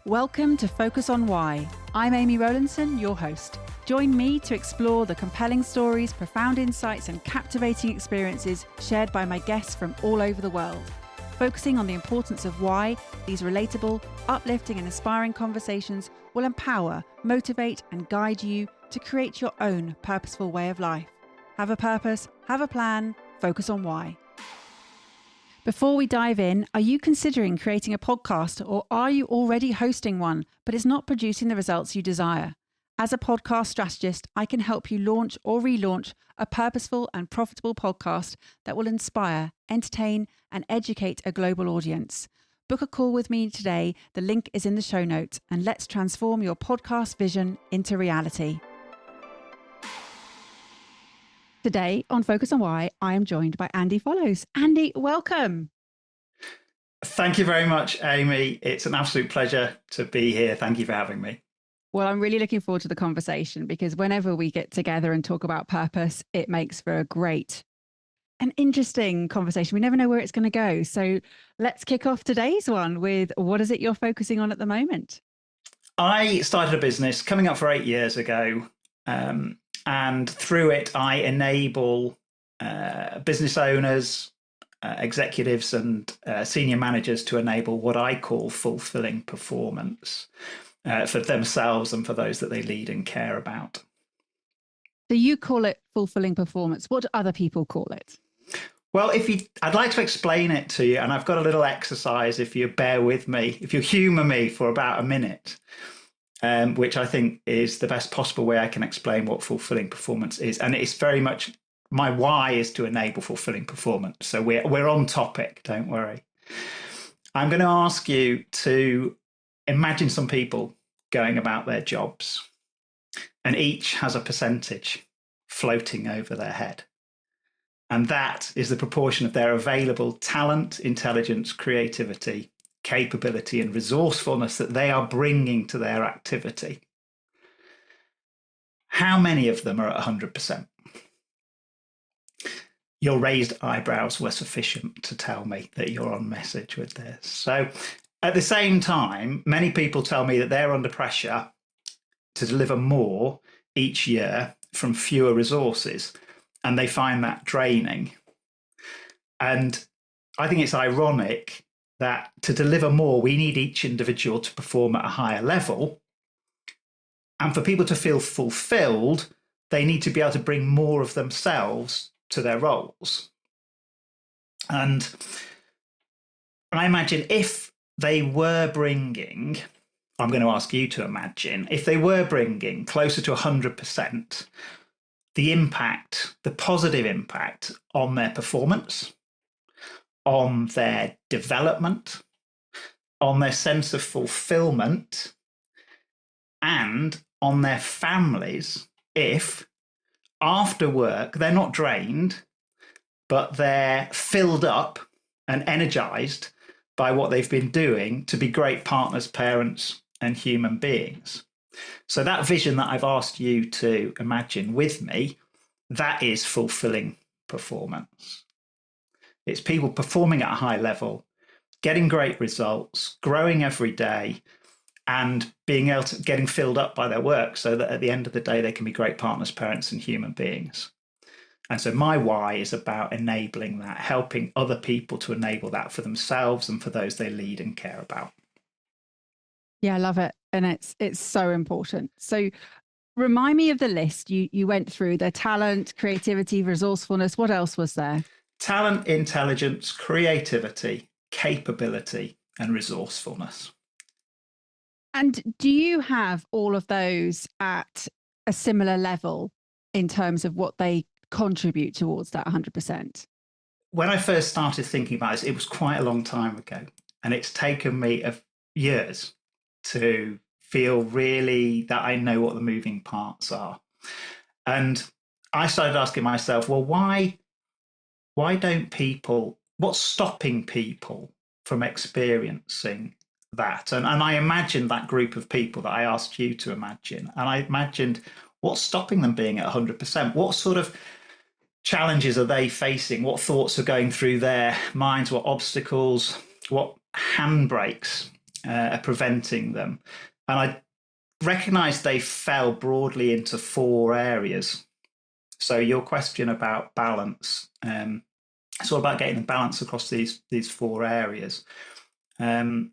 Welcome to Focus on Why. I'm Amy Rowlandson, your host. Join me to explore the compelling stories, profound insights, and captivating experiences shared by my guests from all over the world. Focusing on the importance of why, these relatable, uplifting, and inspiring conversations will empower, motivate, and guide you to create your own purposeful way of life. Have a purpose, have a plan, focus on why. Before we dive in, are you considering creating a podcast, or are you already hosting one, but it's not producing the results you desire? As a podcast strategist, I can help you launch or relaunch a purposeful and profitable podcast that will inspire, entertain, and educate a global audience. Book a call with me today. The link is in the show notes, and let's transform your podcast vision into reality. Today on Focus on Why, I am joined by Andy Follows. Andy, welcome. Thank you very much, Amy. It's an absolute pleasure to be here. Thank you for having me. Well, I'm really looking forward to the conversation because whenever we get together and talk about purpose, it makes for a great and interesting conversation. We never know where it's going to go. So let's kick off today's one with what is it you're focusing on at the moment? I started a business coming up for 8 years ago. And through it, I enable business owners, executives and senior managers to enable what I call fulfilling performance for themselves and for those that they lead and care about. So you call it fulfilling performance. What do other people call it? Well, I'd like to explain it to you, and I've got a little exercise if you bear with me, if you humour me for about a minute. Which I think is the best possible way I can explain what fulfilling performance is. And it's very much my why is to enable fulfilling performance. So we're on topic, don't worry. I'm going to ask you to imagine some people going about their jobs, and each has a percentage floating over their head. And that is the proportion of their available talent, intelligence, creativity, capability and resourcefulness that they are bringing to their activity. How many of them are at 100%? Your raised eyebrows were sufficient to tell me that you're on message with this. So at the same time, many people tell me that they're under pressure to deliver more each year from fewer resources, and they find that draining. And I think it's ironic that to deliver more, we need each individual to perform at a higher level. And for people to feel fulfilled, they need to be able to bring more of themselves to their roles. And I imagine if they were bringing, I'm going to ask you to imagine, if they were bringing closer to 100%, the impact, the positive impact on their performance, on their development, on their sense of fulfillment, and on their families, if after work they're not drained, but they're filled up and energized by what they've been doing to be great partners, parents, and human beings. So that vision that I've asked you to imagine with me, that is fulfilling performance. It's people performing at a high level, getting great results, growing every day, and being able to getting filled up by their work so that at the end of the day, they can be great partners, parents, and human beings. And so my why is about enabling that, helping other people to enable that for themselves and for those they lead and care about. Yeah, I love it. And it's so important. So remind me of the list you went through: the talent, creativity, resourcefulness. What else was there? Talent, intelligence, creativity, capability, and resourcefulness. And do you have all of those at a similar level in terms of what they contribute towards that 100%? When I first started thinking about this, it was quite a long time ago. And it's taken me years to feel really that I know what the moving parts are. And I started asking myself, well, why don't people, what's stopping people from experiencing that? And I imagined that group of people that I asked you to imagine. And I imagined what's stopping them being at 100%? What sort of challenges are they facing? What thoughts are going through their minds? What obstacles? What handbrakes are preventing them. And I recognise they fell broadly into 4 areas. So your question about balance, it's all about getting the balance across these 4 areas. And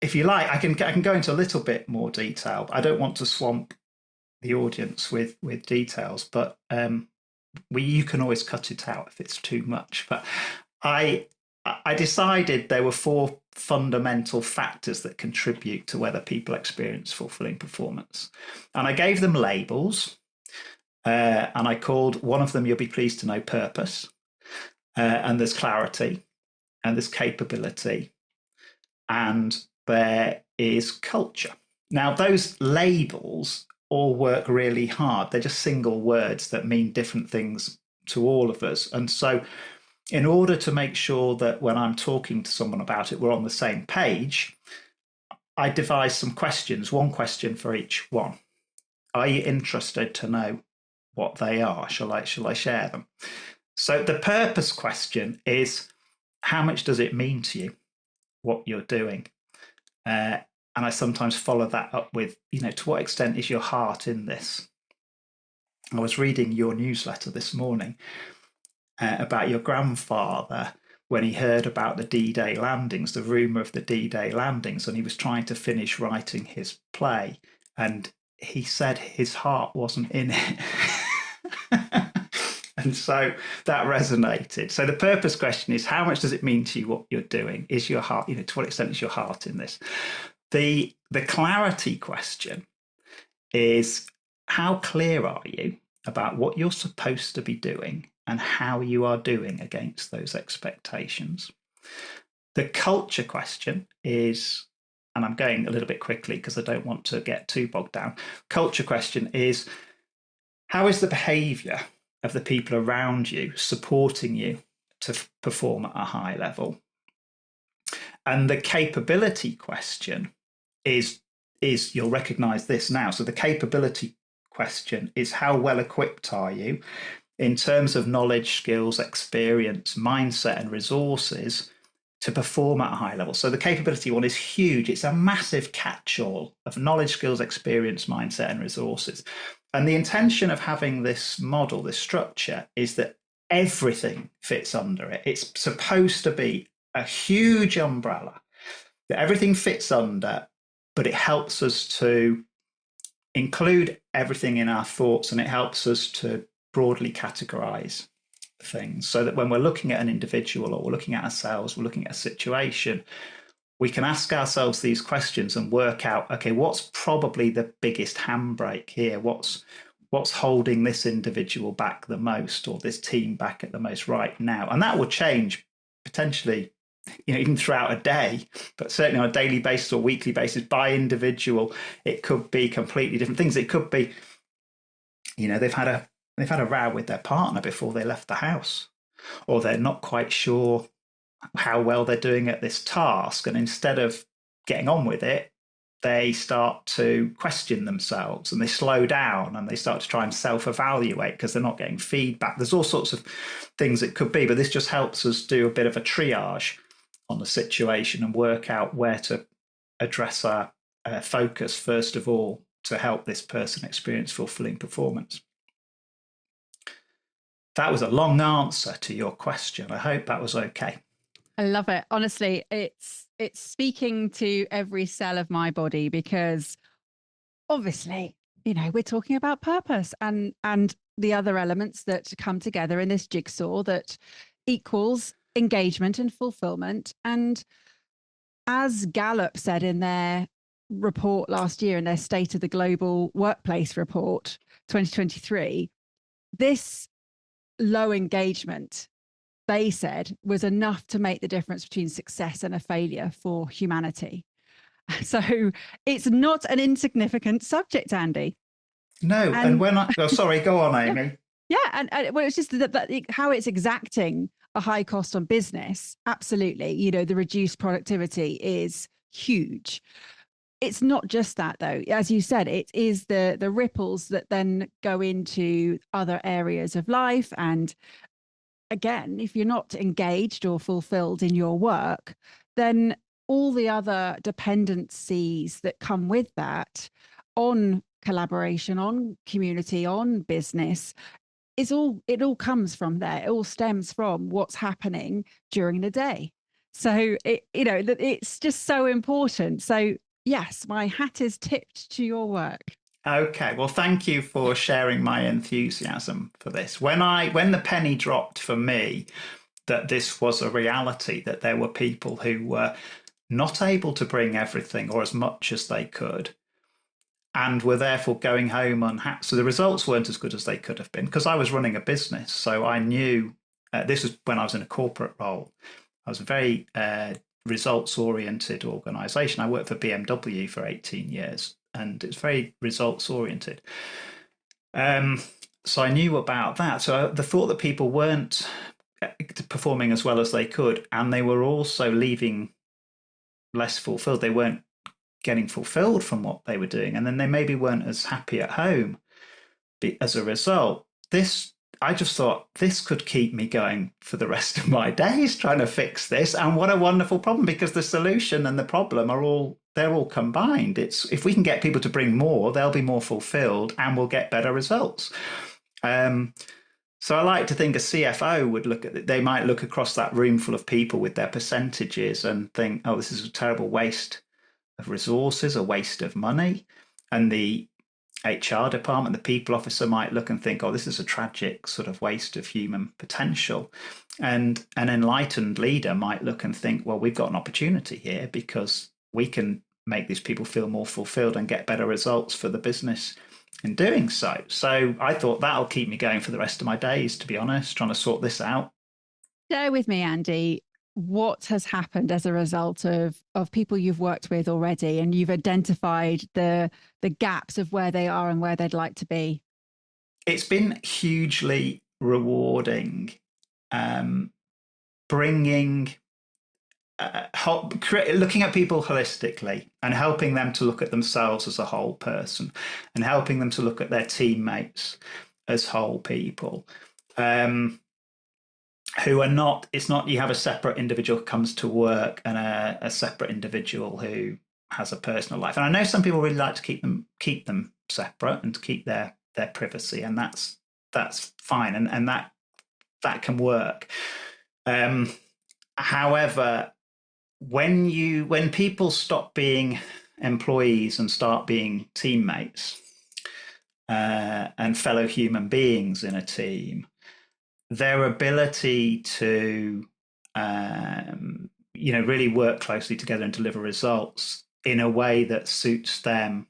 if you like, I can go into a little bit more detail. I don't want to swamp the audience with details, but you can always cut it out if it's too much. But I decided there were 4 fundamental factors that contribute to whether people experience fulfilling performance. And I gave them labels, and I called one of them, you'll be pleased to know, purpose. And there's clarity, and there's capability, and there is culture. Now, those labels all work really hard. They're just single words that mean different things to all of us. And so in order to make sure that when I'm talking to someone about it, we're on the same page, I devised some questions, 1 question for each one. Are you interested to know what they are? Shall I share them? So the purpose question is, how much does it mean to you what you're doing? And I sometimes follow that up with, to what extent is your heart in this? I was reading your newsletter this morning about your grandfather when he heard about the D-Day landings, the rumour of the D-Day landings, and he was trying to finish writing his play. And he said his heart wasn't in it. And so that resonated. So the purpose question is, how much does it mean to you what you're doing? Is your heart, to what extent is your heart in this? The clarity question is, how clear are you about what you're supposed to be doing and how you are doing against those expectations? The culture question is, and I'm going a little bit quickly because I don't want to get too bogged down. Culture question is, how is the behavior of the people around you supporting you to perform at a high level? And the capability question is you'll recognize this now. So the capability question is, how well equipped are you in terms of knowledge, skills, experience, mindset, and resources to perform at a high level? So the capability one is huge. It's a massive catch-all of knowledge, skills, experience, mindset, and resources. And the intention of having this model, this structure, is that everything fits under it. It's supposed to be a huge umbrella that everything fits under, but it helps us to include everything in our thoughts, and it helps us to broadly categorize things so that when we're looking at an individual or we're looking at ourselves, we're looking at a situation, we can ask ourselves these questions and work out, okay, what's probably the biggest handbrake here? What's holding this individual back the most, or this team back at the most right now? And that will change potentially, even throughout a day, but certainly on a daily basis or weekly basis by individual. It could be completely different things. It could be, they've had a row with their partner before they left the house, or they're not quite sure how well they're doing at this task. And instead of getting on with it, they start to question themselves, and they slow down, and they start to try and self-evaluate because they're not getting feedback. There's all sorts of things it could be, but this just helps us do a bit of a triage on the situation and work out where to address our focus first of all to help this person experience fulfilling performance. That was a long answer to your question. I hope that was okay. I love it. Honestly, it's speaking to every cell of my body, because obviously, we're talking about purpose and the other elements that come together in this jigsaw that equals engagement and fulfillment. And as Gallup said in their report last year, in their State of the Global Workplace report 2023, this low engagement, they said, was enough to make the difference between success and a failure for humanity. So it's not an insignificant subject, Andy. No, and when sorry, go on, Amy. Yeah, and well, it's just that how it's exacting a high cost on business. Absolutely, the reduced productivity is huge. It's not just that, though. As you said, it is the ripples that then go into other areas of life. And again, if you're not engaged or fulfilled in your work, then all the other dependencies that come with that on collaboration, on community, on business, it all comes from there. It all stems from what's happening during the day. So it's just so important. So yes, my hat is tipped to your work. Okay, well, thank you for sharing my enthusiasm for this. When the penny dropped for me that this was a reality, that there were people who were not able to bring everything or as much as they could, and were therefore going home unhappy. So the results weren't as good as they could have been, because I was running a business. So I knew this was when I was in a corporate role. I was a very results-oriented organization. I worked for BMW for 18 years, and it's very results-oriented. So I knew about that. So the thought that people weren't performing as well as they could, and they were also leaving less fulfilled. They weren't getting fulfilled from what they were doing, and then they maybe weren't as happy at home as a result. I just thought, this could keep me going for the rest of my days trying to fix this. And what a wonderful problem, because the solution and the problem they're all combined. It's, if we can get people to bring more, they'll be more fulfilled and we'll get better results. So I like to think a CFO would they might look across that room full of people with their percentages and think, oh, this is a terrible waste of resources, a waste of money. And the HR department, the people officer, might look and think, oh, this is a tragic sort of waste of human potential. And an enlightened leader might look and think, well, we've got an opportunity here, because we can make these people feel more fulfilled and get better results for the business in doing so. So I thought that'll keep me going for the rest of my days, to be honest, trying to sort this out. Share with me, Andy, what has happened as a result of people you've worked with already, and you've identified the gaps of where they are and where they'd like to be. It's been hugely rewarding, bringing looking at people holistically and helping them to look at themselves as a whole person, and helping them to look at their teammates as whole people, who are not, it's not you have a separate individual who comes to work and a separate individual who has a personal life. And I know some people really like to keep them separate and to keep their privacy, and that's fine, and that can work. However, when people stop being employees and start being teammates and fellow human beings in a team, their ability to really work closely together and deliver results in a way that suits them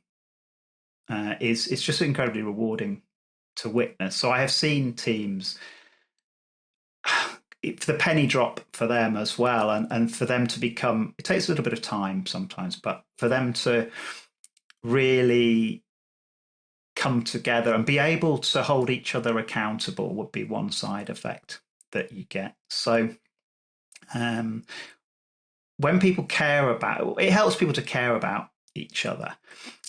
is just incredibly rewarding to witness. So I have seen teams, the penny drop for them as well, and for them to become, it takes a little bit of time sometimes, but for them to really come together and be able to hold each other accountable would be one side effect that you get. So when people care about, it helps people to care about each other.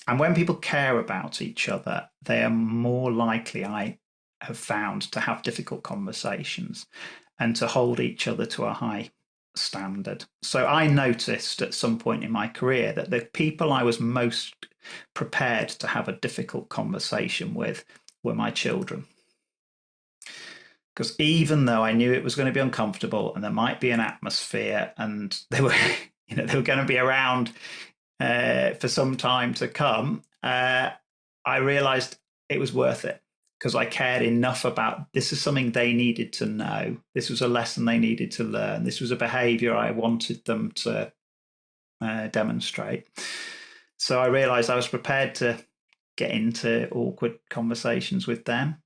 And when people care about each other, they are more likely, I have found, to have difficult conversations and to hold each other to a high standard. So I noticed at some point in my career that the people I was most prepared to have a difficult conversation with were my children. Because even though I knew it was going to be uncomfortable and there might be an atmosphere, and they were going to be around for some time to come, I realized it was worth it, because I cared enough about, this is something they needed to know. This was a lesson they needed to learn. This was a behavior I wanted them to demonstrate. So I realized I was prepared to get into awkward conversations with them.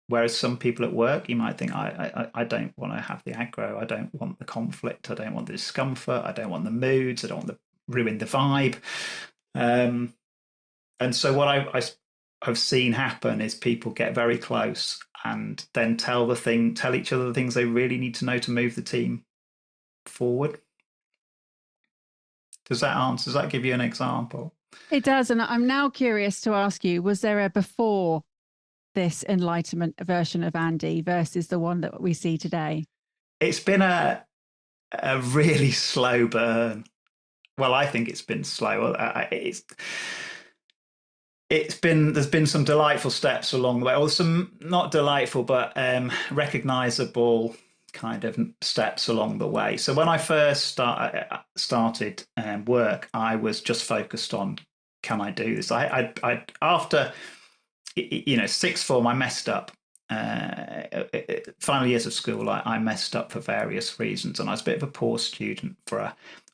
Whereas some people at work, you might think, I don't want to have the aggro. I don't want the conflict. I don't want the discomfort. I don't want the moods. I don't want to ruin the vibe. And so what I've seen happen is people get very close and then tell each other the things they really need to know to move the team forward. Does that give you an example? It does. And I'm now curious to ask you, was there a before this enlightenment version of Andy versus the one that we see today? It's been a a really slow burn. Well, I think it's been slow. There's been some delightful steps along the way, or some not delightful, but recognizable kind of steps along the way. So when I first started work, I was just focused on, can I do this? I after sixth form, I messed up. Final years of school, I messed up for various reasons, and I was a bit of a poor student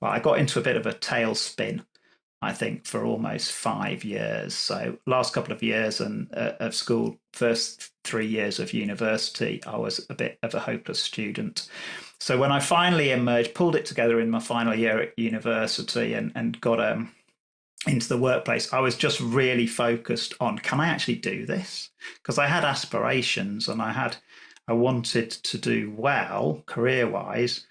I got into a bit of a tailspin, I think, for almost 5 years. So last couple of years of school, first 3 years of university, I was a bit of a hopeless student. So when I finally emerged, pulled it together in my final year at university and got into the workplace, I was just really focused on, can I actually do this? Because I had aspirations and I wanted to do well career-wise.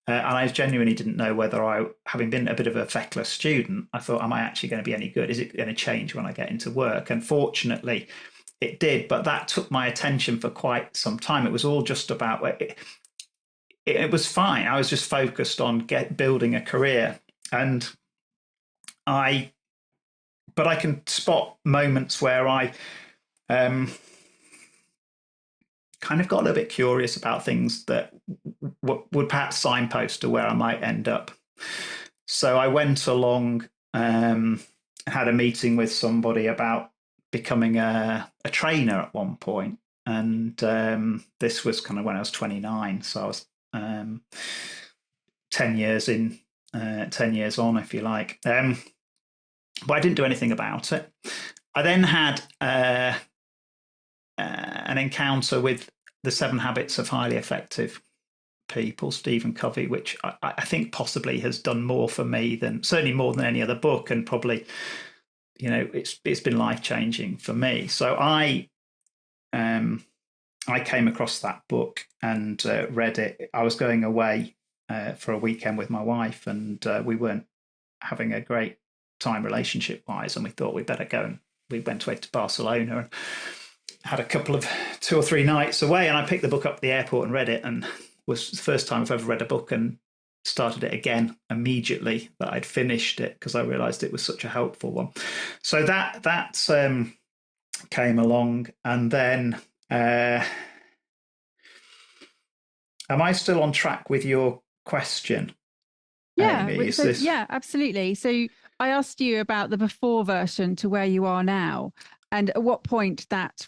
And I genuinely didn't know whether having been a bit of a feckless student, I thought, am I actually going to be any good? Is it going to change when I get into work? And fortunately, it did. But that took my attention for quite some time. It was all just about, it was fine. I was just focused on building a career. But I can spot moments where I kind of got a little bit curious about things that would perhaps signpost to where I might end up. So I went along, had a meeting with somebody about becoming a trainer at one point. And this was kind of when I was 29. So I was 10 years in, 10 years on, if you like. But I didn't do anything about it. I then had an encounter with the 7 Habits of Highly Effective People, Stephen Covey, which I think possibly has done more for me certainly more than any other book, and probably, it's been life-changing for me. So I came across that book and read it. I was going away for a weekend with my wife, and we weren't having a great time relationship-wise, and we thought we'd better go. And we went away to Barcelona and had a couple of 2 or 3 nights away, and I picked the book up at the airport and read it, and was the first time I've ever read a book and started it again immediately that I'd finished it, because I realized it was such a helpful one. So that came along. And then am I still on track with your question? Yeah, Amy? yeah, absolutely. So I asked you about the before version to where you are now, and at what point that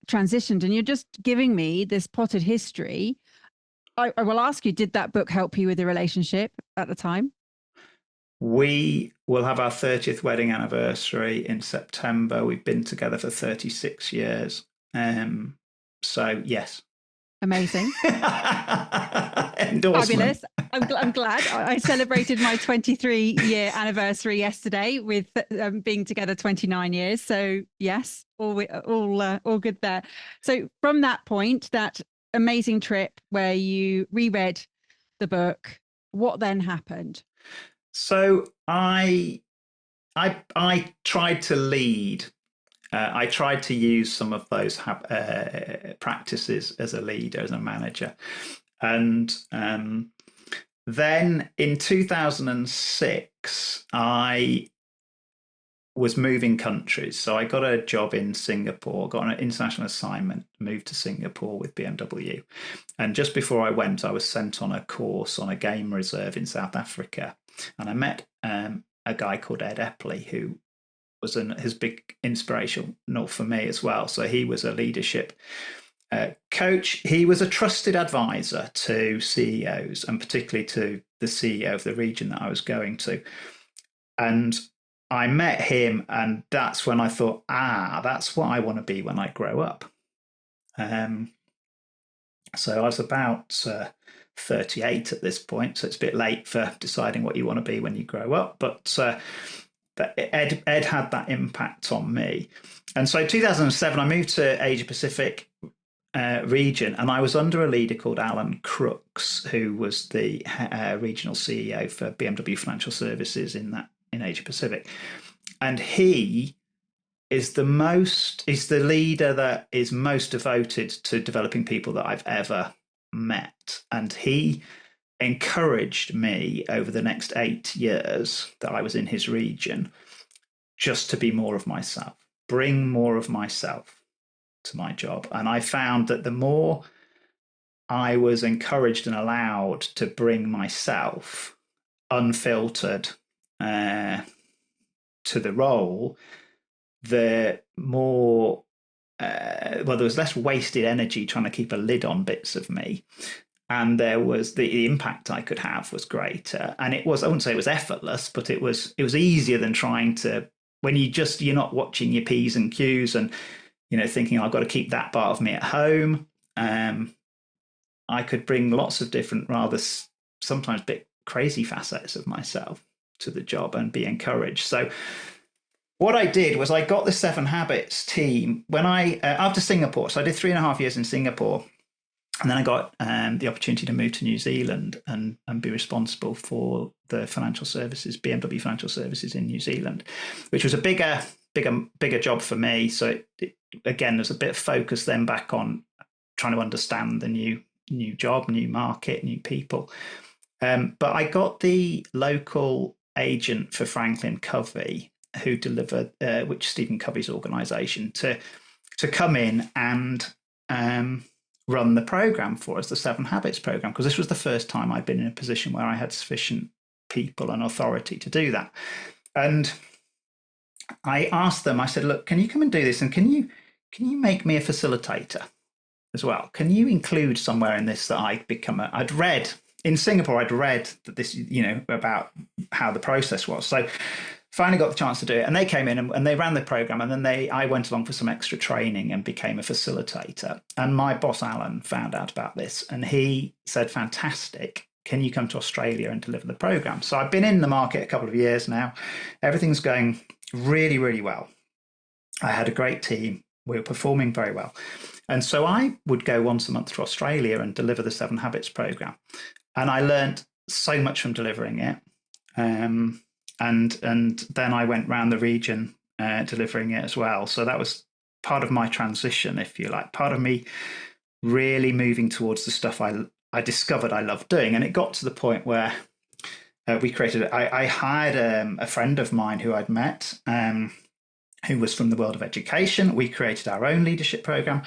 transitioned, and you're just giving me this potted history. I will ask you, did that book help you with the relationship at the time? We will have our 30th wedding anniversary in September. We've been together for 36 years. So yes. Amazing. Endorsement. Fabulous. I'm glad. I celebrated my 23-year anniversary yesterday with being together 29 years. So yes, all good there. So from that point, that amazing trip where you reread the book, what then happened? So I tried to lead. I tried to use some of those practices as a leader, as a manager. And then in 2006, I was moving countries. So I got a job in Singapore, got an international assignment, moved to Singapore with BMW. And just before I went, I was sent on a course on a game reserve in South Africa. And I met a guy called Ed Epley, who was his big inspiration for me as well. So he was a leadership coach. He was a trusted advisor to CEOs, and particularly to the CEO of the region that I was going to. And I met him, and that's when I thought, that's what I want to be when I grow up. So I was about 38 at this point, so it's a bit late for deciding what you want to be when you grow up. But Ed had that impact on me. And so 2007, I moved to Asia Pacific region, and I was under a leader called Alan Crooks, who was the regional CEO for BMW Financial Services in Asia Pacific. And he is the leader that is most devoted to developing people that I've ever met. And he encouraged me over the next 8 years that I was in his region just to be more of myself, bring more of myself to my job. And I found that the more I was encouraged and allowed to bring myself unfiltered to the role, the more there was less wasted energy trying to keep a lid on bits of me, and there was the impact I could have was greater. And it was, I wouldn't say it was effortless, but it was easier than trying to, when you're not watching your P's and Q's and thinking I've got to keep that part of me at home. I could bring lots of different, rather sometimes bit crazy facets of myself to the job and be encouraged. So what I did was I got the 7 Habits team when after Singapore. So I did 3.5 years in Singapore. And then I got the opportunity to move to New Zealand and be responsible for the financial services, BMW Financial Services in New Zealand, which was a bigger job for me. So again, there's a bit of focus then back on trying to understand the new job, new market, new people. But I got the local agent for Franklin Covey, who delivered, which is Stephen Covey's organisation, to come in and run the program for us, the 7 Habits program, because this was the first time I'd been in a position where I had sufficient people and authority to do that. And I asked them, I said, look, can you come and do this? And can you make me a facilitator as well? Can you include somewhere in this that I'd read in Singapore, I'd read that this, about how the process was. So finally got the chance to do it, and they came in and they ran the program, and then I went along for some extra training and became a facilitator. And my boss Alan found out about this, and he said, fantastic, can you come to Australia and deliver the program? So I've been in the market a couple of years now. Everything's going really, really well. I had a great team. We were performing very well. And so I would go once a month to Australia and deliver the 7 Habits program. And I learned so much from delivering it. And then I went around the region delivering it as well. So that was part of my transition, if you like, part of me really moving towards the stuff I discovered I loved doing. And it got to the point where I hired a friend of mine who I'd met, who was from the world of education. We created our own leadership program,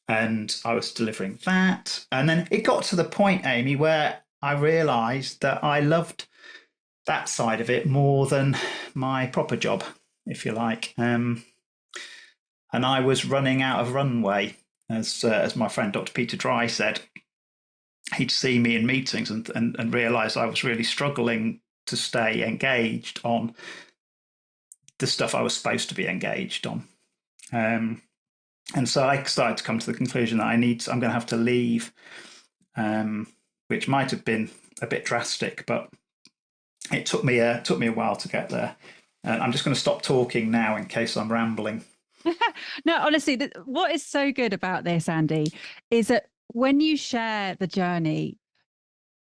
and I was delivering that. And then it got to the point, Amy, where I realized that I loved that side of it more than my proper job, if you like. And I was running out of runway, as my friend Dr. Peter Dry said. He'd see me in meetings and realize I was really struggling to stay engaged on the stuff I was supposed to be engaged on. And so I started to come to the conclusion that I'm going to have to leave, which might have been a bit drastic, but it took me a while to get there. I'm just going to stop talking now in case I'm rambling. No, honestly, what is so good about this, Andy, is that when you share the journey,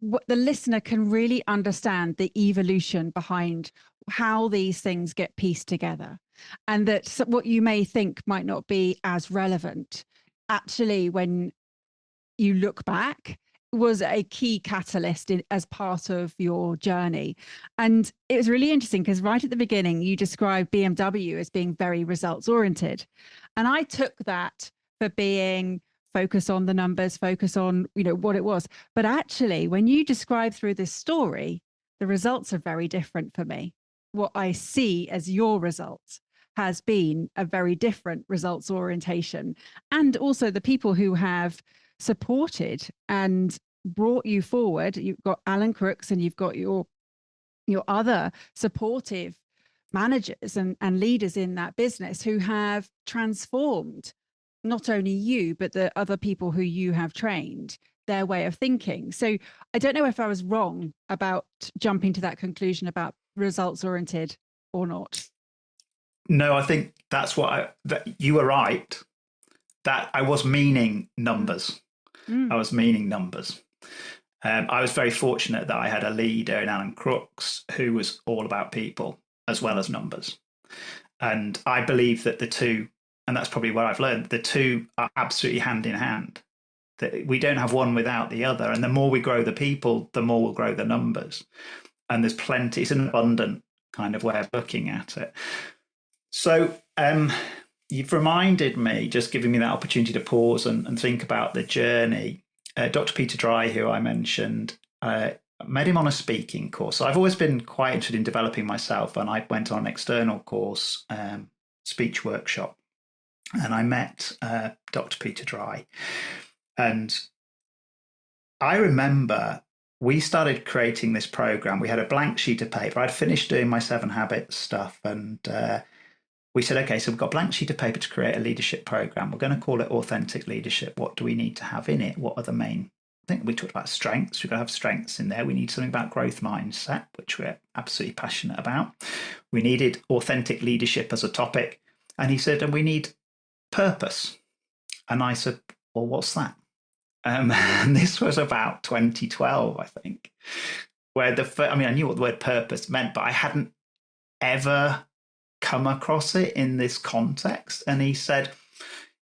the listener can really understand the evolution behind how these things get pieced together, and that what you may think might not be as relevant, actually, when you look back, was a key catalyst as part of your journey. And it was really interesting because right at the beginning, you described BMW as being very results oriented. And I took that for being focus on the numbers, focus on, what it was. But actually, when you describe through this story, the results are very different for me. What I see as your results has been a very different results orientation. And also the people who have supported and brought you forward. You've got Alan Crooks, and you've got your other supportive managers and leaders in that business who have transformed not only you, but the other people who you have trained, their way of thinking. So I don't know if I was wrong about jumping to that conclusion about results oriented or not. No, I think that's that you were right, that I was meaning numbers. I was meaning numbers. I was very fortunate that I had a leader in Alan Crooks who was all about people as well as numbers. And I believe that the two, and that's probably what I've learned, the two are absolutely hand in hand. that we don't have one without the other. And the more we grow the people, the more we'll grow the numbers. And there's plenty. It's an abundant kind of way of looking at it. So you've reminded me, just giving me that opportunity to pause and think about the journey. Dr. Peter Dry, who I mentioned, I met him on a speaking course. So I've always been quite interested in developing myself, and I went on an external course, speech workshop, and I met Dr. Peter Dry. And I remember we started creating this program. We had a blank sheet of paper. I'd finished doing my 7 Habits stuff, and we said, okay, so we've got a blank sheet of paper to create a leadership program. We're going to call it Authentic Leadership. What do we need to have in it? What are the main? I think we talked about strengths. We've got to have strengths in there. We need something about growth mindset, which we're absolutely passionate about. We needed authentic leadership as a topic. And he said, and we need purpose. And I said, well, what's that? And this was about 2012, I think, where I knew what the word purpose meant, but I hadn't ever come across it in this context. And he said,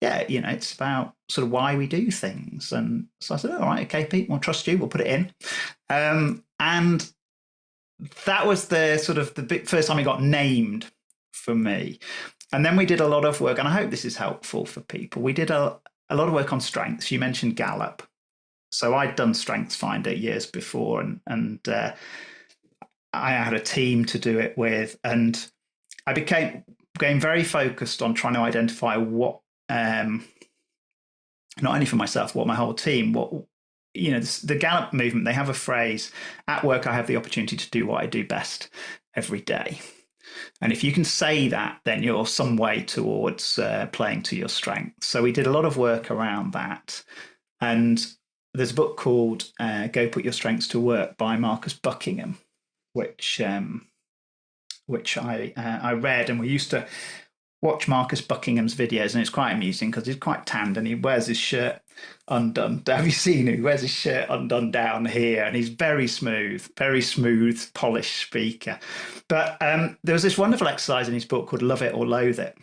yeah, it's about sort of why we do things. And so I said, all right, okay, Pete, we'll trust you. We'll put it in. And that was the sort of the first time it got named for me. And then we did a lot of work, and I hope this is helpful for people. We did a lot of work on strengths. You mentioned Gallup. So I'd done Strengths Finder years before, and I had a team to do it with. And I became very focused on trying to identify what, not only for myself, what my whole team, the Gallup movement, they have a phrase, at work, I have the opportunity to do what I do best every day. And if you can say that, then you're some way towards playing to your strengths. So we did a lot of work around that. And there's a book called Go Put Your Strengths to Work by Marcus Buckingham, which I read. And we used to watch Marcus Buckingham's videos, and it's quite amusing because he's quite tanned and he wears his shirt undone. Have you seen him? He wears his shirt undone down here, and he's very smooth, polished speaker. But there was this wonderful exercise in his book called Love It or Loathe It.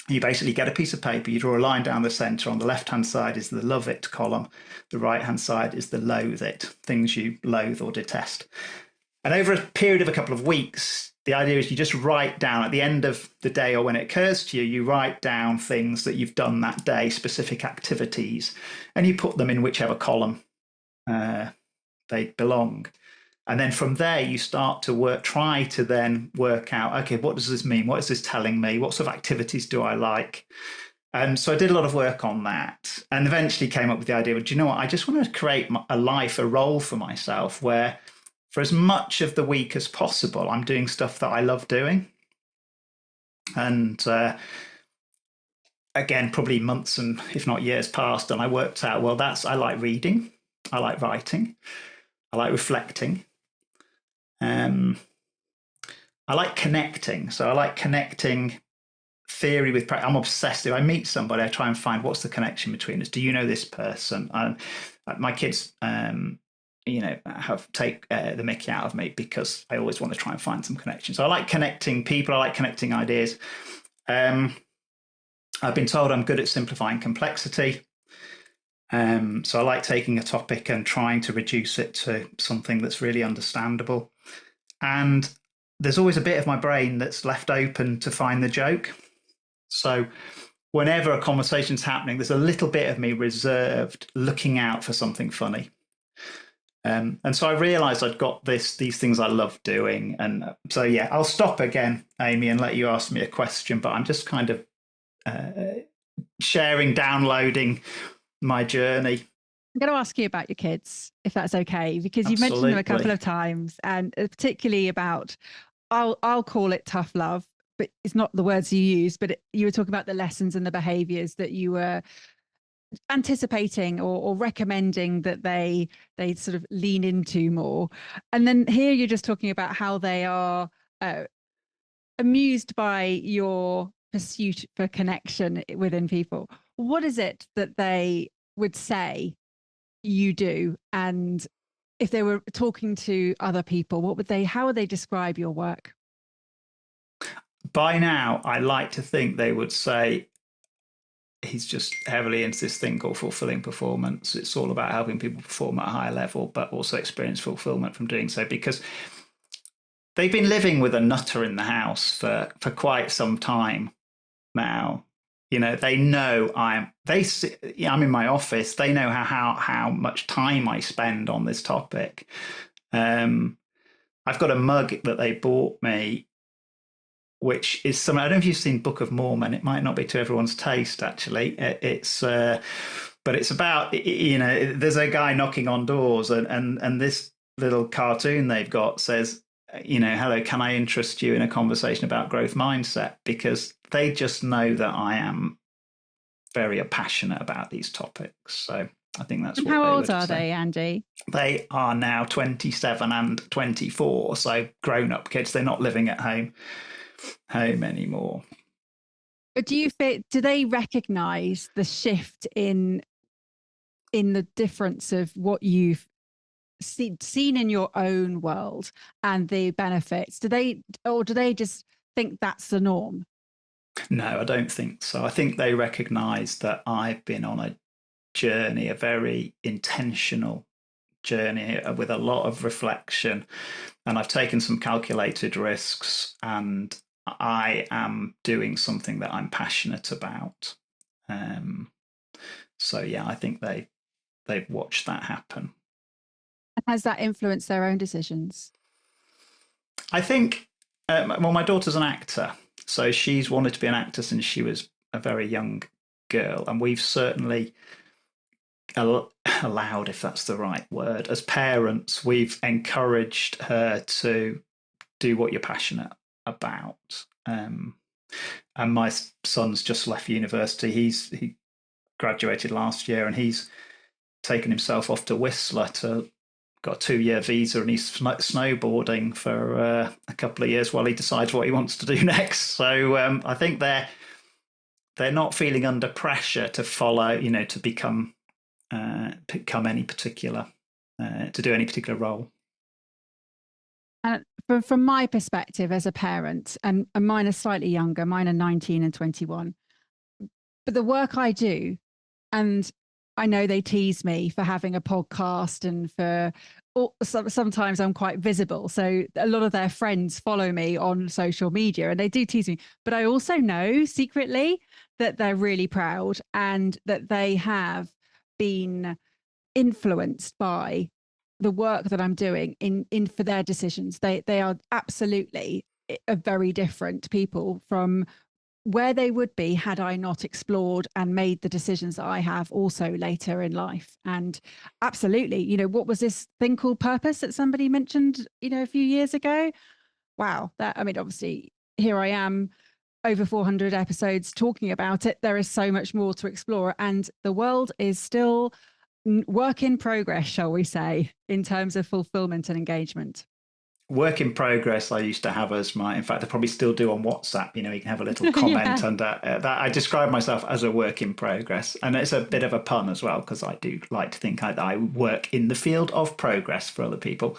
You basically get a piece of paper, you draw a line down the center. On the left-hand side is the love it column. The right-hand side is the loathe it, things you loathe or detest. And over a period of a couple of weeks, the idea is you just write down at the end of the day, or when it occurs to you, you write down things that you've done that day, specific activities, and you put them in whichever column they belong. And then from there, you start to try to then work out, okay, what does this mean? What is this telling me? What sort of activities do I like? So I did a lot of work on that, and eventually came up with the idea, do you know what? I just want to create a role for myself where, for as much of the week as possible, I'm doing stuff that I love doing. And again, probably months and if not years passed, and I worked out, well, I like reading, I like writing, I like reflecting. I like connecting. So I like connecting theory with practice. I'm obsessed. If I meet somebody, I try and find what's the connection between us. Do you know this person? My kids take the mickey out of me because I always want to try and find some connection. So I like connecting people. I like connecting ideas. I've been told I'm good at simplifying complexity. So I like taking a topic and trying to reduce it to something that's really understandable. And there's always a bit of my brain that's left open to find the joke. So whenever a conversation's happening, there's a little bit of me reserved, looking out for something funny. And so I realized I'd got these things I love doing. And so, yeah, I'll stop again, Amy, and let you ask me a question. But I'm just kind of downloading my journey. I'm going to ask you about your kids, if that's okay, because you've Absolutely. mentioned them a couple of times, and particularly about, I'll call it tough love, but it's not the words you use, but you were talking about the lessons and the behaviors that you were anticipating or recommending that they sort of lean into more. And then here you're just talking about how they are amused by your pursuit for connection within people. What is it that they would say you do? And if they were talking to other people, how would they describe your work? By now, I like to think they would say, he's just heavily into this thing called fulfilling performance. It's all about helping people perform at a higher level, but also experience fulfillment from doing so, because they've been living with a nutter in the house for quite some time now. They know I'm in my office. They know how much time I spend on this topic. I've got a mug that they bought me, which is some. I don't know if you've seen Book of Mormon. It might not be to everyone's taste, actually. But it's about, there's a guy knocking on doors, and this little cartoon they've got says, hello, can I interest you in a conversation about growth mindset? Because they just know that I am very passionate about these topics. So I think that's what. How old are they, Andy? They are now 27 and 24, so grown-up kids. They're not living at home anymore. But do they recognise the shift in the difference of what you've seen in your own world and the benefits? Do they just think that's the norm? No, I don't think so. I think they recognise that I've been on a journey, a very intentional journey with a lot of reflection, and I've taken some calculated risks, and I am doing something that I'm passionate about. So yeah, I think they've watched that happen. Has that influenced their own decisions? I think, well, my daughter's an actor, so she's wanted to be an actor since she was a very young girl, and we've certainly allowed, if that's the right word, as parents, we've encouraged her to do what you're passionate about. And my son's just left university. He graduated last year, and he's taken himself off to Whistler got a 2-year visa, and he's snowboarding for a couple of years while he decides what he wants to do next. So I think they're not feeling under pressure to follow, to become any particular, to do any particular role. And from my perspective as a parent, and mine are slightly younger, mine are 19 and 21, but the work I do, and I know they tease me for having a podcast, and sometimes I'm quite visible. So a lot of their friends follow me on social media, and they do tease me. But I also know secretly that they're really proud, and that they have been influenced by the work that I'm doing in for their decisions. They are absolutely a very different people from where they would be had I not explored and made the decisions that I have also later in life. And absolutely, what was this thing called purpose that somebody mentioned, a few years ago? Wow. Obviously here I am, over 400 episodes talking about it. There is so much more to explore, and the world is still work in progress, shall we say, in terms of fulfillment and engagement. Work in progress I used to have as in fact I probably still do on WhatsApp, you can have a little comment under that. I describe myself as a work in progress, and it's a bit of a pun as well, because I do like to think I work in the field of progress for other people.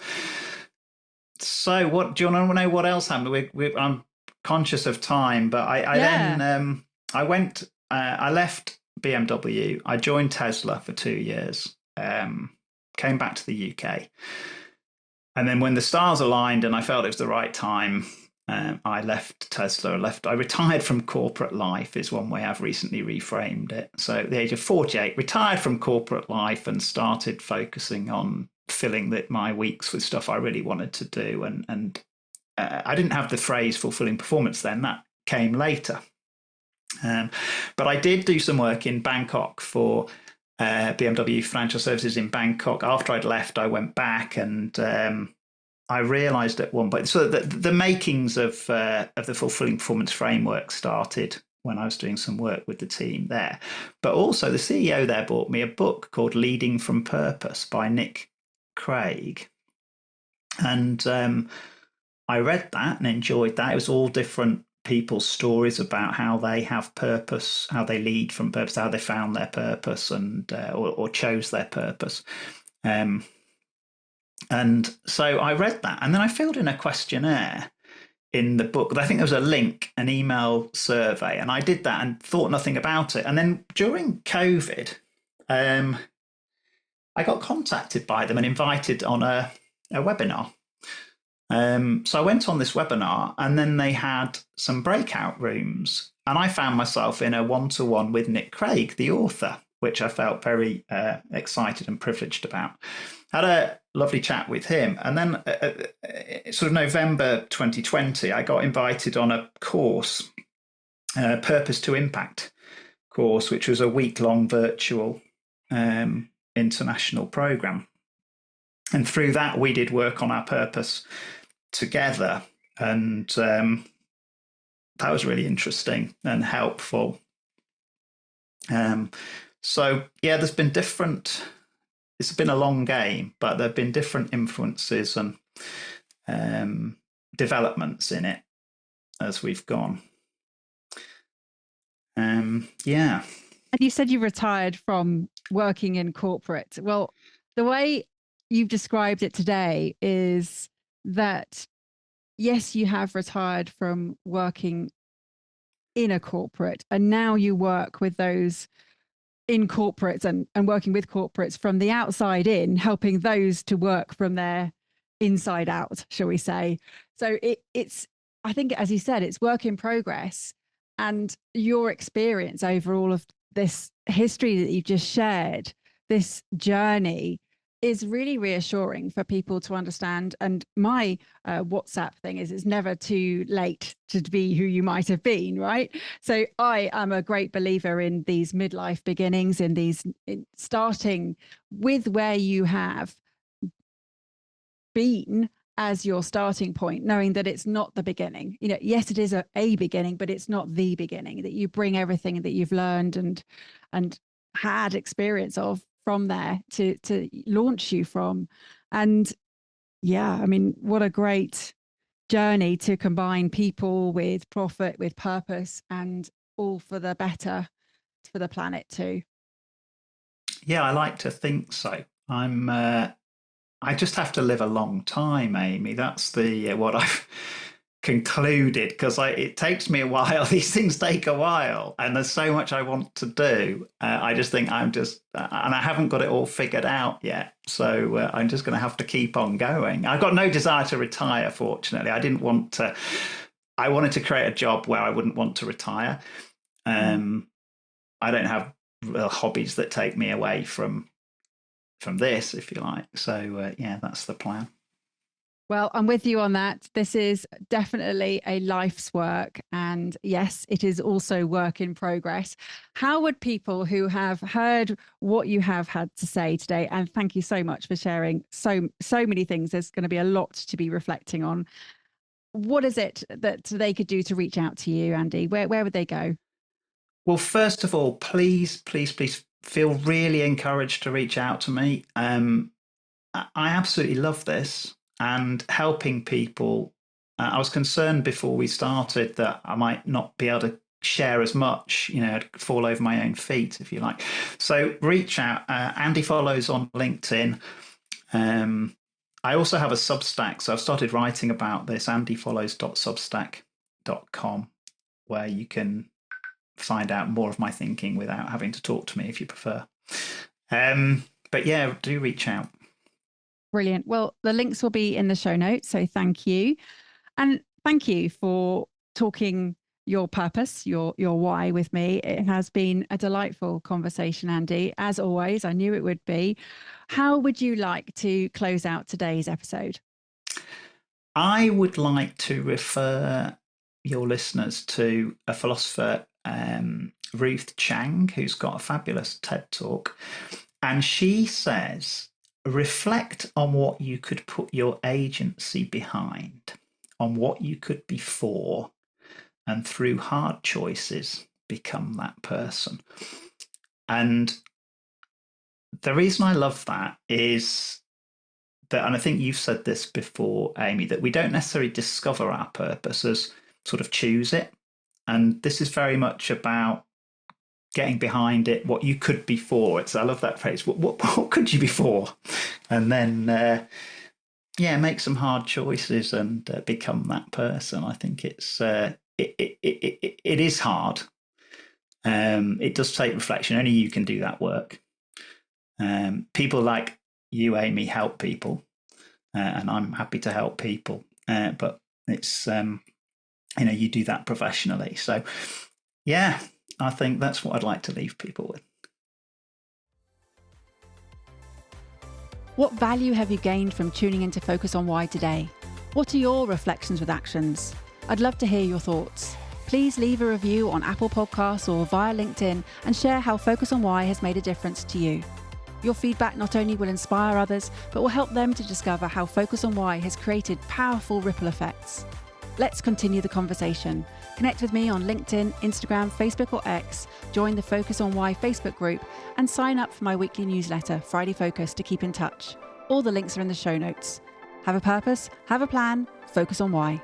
So what do you want to know what else happened? I'm conscious of time, but then I left BMW, I joined Tesla for 2 years, came back to the UK. And then when the stars aligned and I felt it was the right time, I left Tesla. I retired from corporate life is one way I've recently reframed it. So at the age of 48, retired from corporate life and started focusing on filling my weeks with stuff I really wanted to do. And I didn't have the phrase fulfilling performance then. That came later. But I did do some work in Bangkok for BMW Financial Services in Bangkok. After I'd left, I went back, and I realised at one point, so the makings of the fulfilling performance framework started when I was doing some work with the team there. But also the CEO there bought me a book called Leading from Purpose by Nick Craig. And I read that and enjoyed that. It was all different people's stories about how they have purpose, how they lead from purpose, how they found their purpose, and or chose their purpose. And so I read that, and then I filled in a questionnaire in the book. I think there was a link, an email survey, and I did that and thought nothing about it. And then during COVID, I got contacted by them and invited on a webinar. So I went on this webinar, and then they had some breakout rooms, and I found myself in a one-to-one with Nick Craig, the author, which I felt very excited and privileged about. Had a lovely chat with him, and then sort of November 2020, I got invited on a course, Purpose to Impact course, which was a week-long virtual international program. And through that, we did work on our purpose together, and that was really interesting and helpful. So yeah, there's been different. It's been a long game, but there have been different influences and developments in it as we've gone. Yeah. And you said you retired from working in corporate. Well, the way you've described it today is that, yes, you have retired from working in a corporate, and now you work with those in corporates and working with corporates from the outside in, helping those to work from their inside out, shall we say. So it's, I think, as you said, it's work in progress. And your experience over all of this history that you've just shared, this journey, is really reassuring for people to understand. And my WhatsApp thing is, it's never too late to be who you might have been, right? So I am a great believer in these midlife beginnings, in starting with where you have been as your starting point, knowing that it's not the beginning. You know, yes, it is a beginning, but it's not the beginning, that you bring everything that you've learned and had experience of from there to launch you from. And yeah, I mean, what a great journey to combine people with profit, with purpose, and all for the better, for the planet too. Yeah, I like to think so. I just have to live a long time, Amy. That's the what I've concluded, because it takes me a while. These things take a while, and there's so much I want to do. I just think and I haven't got it all figured out yet. So I'm just going to have to keep on going. I've got no desire to retire, fortunately. I didn't want to. I wanted to create a job where I wouldn't want to retire. I don't have real hobbies that take me away from this, if you like. So yeah, that's the plan. Well, I'm with you on that. This is definitely a life's work. And yes, it is also work in progress. How would people who have heard what you have had to say today, and thank you so much for sharing so many things, there's going to be a lot to be reflecting on. What is it that they could do to reach out to you, Andy? Where would they go? Well, first of all, please feel really encouraged to reach out to me. I absolutely love this and helping people. I was concerned before we started that I might not be able to share as much, I'd fall over my own feet, if you like. So reach out. Andy Follows on LinkedIn. I also have a Substack, so I've started writing about this, andyfollows.substack.com, where you can find out more of my thinking without having to talk to me if you prefer. But yeah, do reach out. Brilliant. Well, the links will be in the show notes, so thank you. And thank you for talking your purpose, your why with me. It has been a delightful conversation, Andy. As always, I knew it would be. How would you like to close out today's episode? I would like to refer your listeners to a philosopher, Ruth Chang, who's got a fabulous TED Talk. And she says, reflect on what you could put your agency behind, on what you could be for, and through hard choices, become that person. And the reason I love that is that, and I think you've said this before, Amy, that we don't necessarily discover our purpose as sort of choose it. And this is very much about getting behind it, what you could be for. I love that phrase. What could you be for? And then make some hard choices and become that person. I think it is hard. It does take reflection. Only you can do that work. People like you, Amy, help people, and I'm happy to help people. But it's you do that professionally. So yeah, I think that's what I'd like to leave people with. What value have you gained from tuning into Focus on Why today? What are your reflections with actions? I'd love to hear your thoughts. Please leave a review on Apple Podcasts or via LinkedIn and share how Focus on Why has made a difference to you. Your feedback not only will inspire others, but will help them to discover how Focus on Why has created powerful ripple effects. Let's continue the conversation. Connect with me on LinkedIn, Instagram, Facebook or X, join the Focus on Why Facebook group and sign up for my weekly newsletter, Friday Focus, to keep in touch. All the links are in the show notes. Have a purpose, have a plan, focus on why.